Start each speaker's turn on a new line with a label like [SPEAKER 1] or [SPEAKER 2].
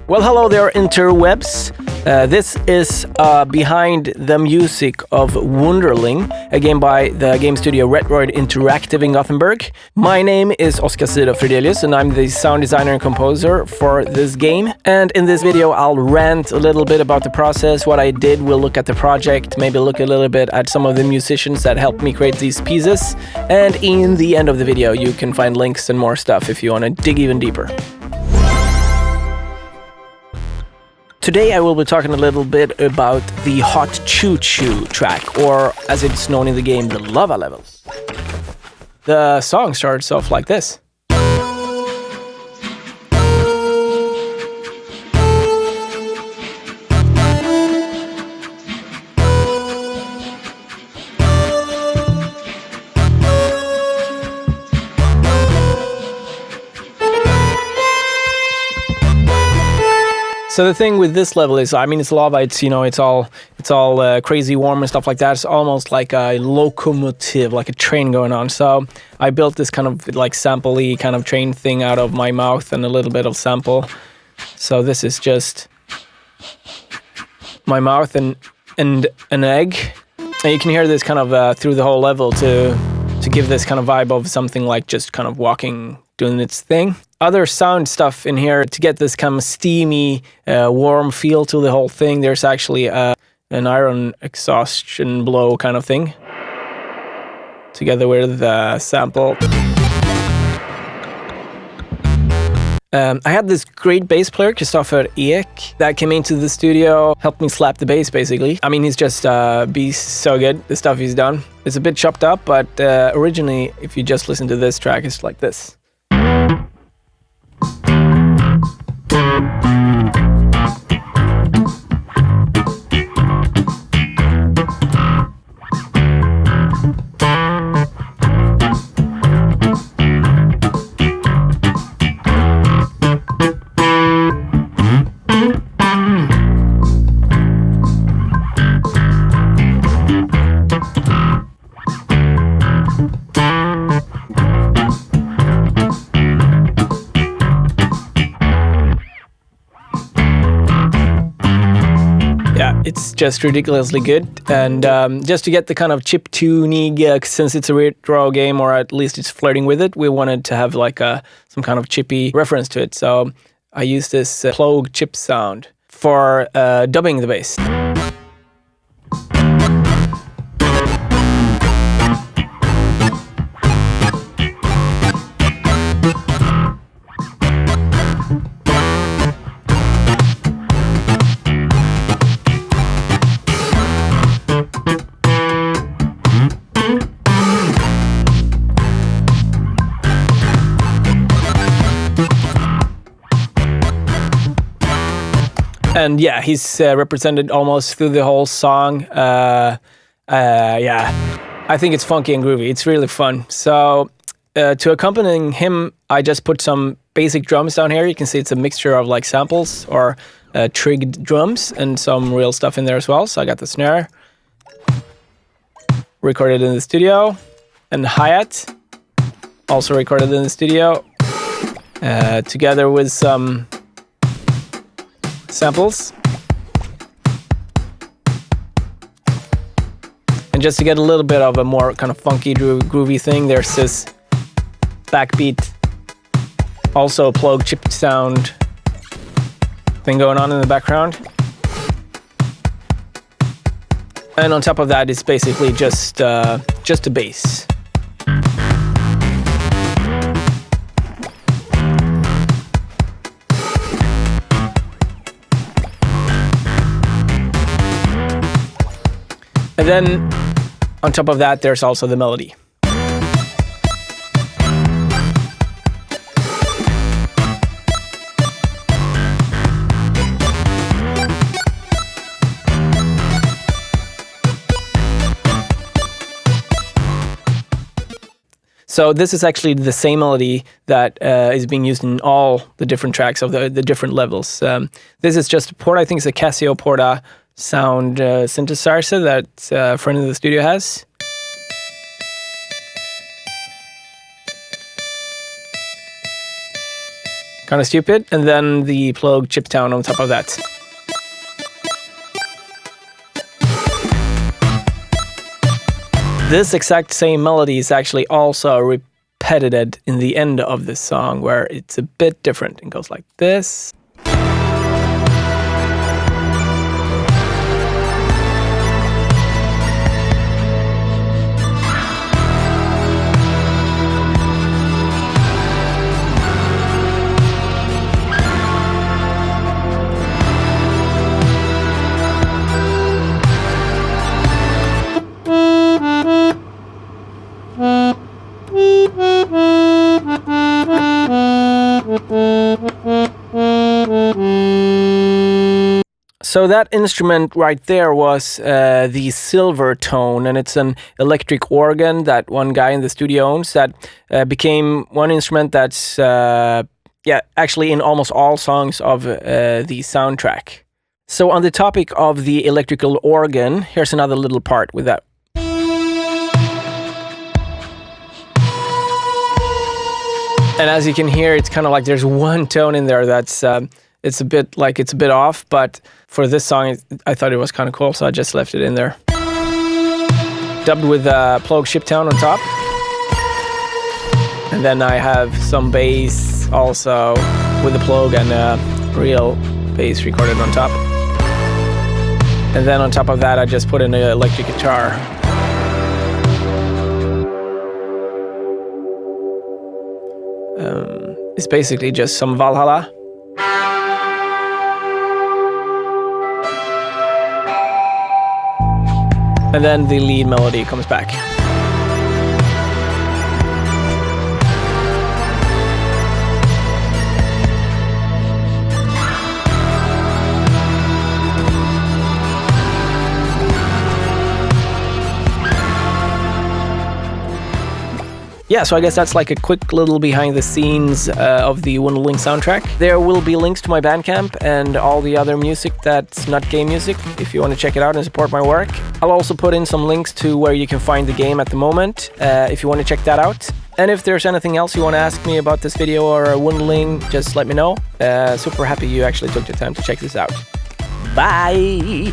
[SPEAKER 1] Well, hello there, interwebs. This is behind the music of Wunderling, a game by the game studio Retroid Interactive in Gothenburg. My name is Oskar Fridelius, and I'm the sound designer and composer for this game. And in this video, I'll rant a little bit about the process, what I did. We'll look at the project, maybe look a little bit at some of the musicians that helped me create these pieces. And in the end of the video, you can find links and more stuff if you want to dig even deeper. Today I will be talking a little bit about the hot Choo-Choo track, or as it's known in the game, the lava level. The song starts off like this. So the thing with this level is, I mean, it's lava. It's it's all crazy warm and stuff like that. It's almost like a locomotive, like a train going on. So I built this kind of like sample-y kind of train thing out of my mouth and a little bit of sample. So this is just my mouth and an egg, and you can hear this kind of through the whole level to give this kind of vibe of something like just kind of walking, doing its thing. Other sound stuff in here to get this kind of steamy, warm feel to the whole thing. There's actually an iron exhaustion blow kind of thing, together with the sample. I had this great bass player, Christopher Ek, that came into the studio, helped me slap the bass, basically. I mean, he's just so good, the stuff he's done. It's a bit chopped up, but originally, if you just listen to this track, it's like this. Yeah, it's just ridiculously good, and just to get the kind of chiptune, since it's a retro game, or at least it's flirting with it, we wanted to have like some kind of chippy reference to it. So I used this Plog chip sound for dubbing the bass. And yeah, he's represented almost through the whole song. Yeah, I think it's funky and groovy. It's really fun. So to accompany him, I just put some basic drums down here. You can see it's a mixture of like samples or trigged drums and some real stuff in there as well. So I got the snare, recorded in the studio, and hi-hat, also recorded in the studio, together with some samples. And just to get a little bit of a more kind of funky, groovy thing, there's this backbeat, also Plog chip sound thing going on in the background. And on top of that, it's basically just a bass. And then, on top of that, there's also the melody. So this is actually the same melody that is being used in all the different tracks of the different levels. This is just a Porta, I think it's a Casio Porta sound synthesizer that a friend of the studio has. kind of stupid. And then the Plogue chip down on top of that. This exact same melody is actually also repeated in the end of this song, where it's a bit different. It goes like this. So that instrument right there was the silver tone, and it's an electric organ that one guy in the studio owns that became one instrument that's actually in almost all songs of the soundtrack. So on the topic of the electrical organ, here's another little part with that. And as you can hear, it's kind of like there's one tone in there that's it's a bit off, but for this song, I thought it was kind of cool, so I just left it in there. Dubbed with Plogue Shiptown on top. And then I have some bass also with the Plogue and real bass recorded on top. And then on top of that, I just put in an electric guitar. It's basically just some Valhalla. And then the lead melody comes back. Yeah, so I guess that's like a quick little behind the scenes of the Wunderling soundtrack. There will be links to my Bandcamp and all the other music that's not game music if you want to check it out and support my work. I'll also put in some links to where you can find the game at the moment if you want to check that out. And if there's anything else you want to ask me about this video or Wunderling, just let me know. Super happy you actually took the time to check this out. Bye!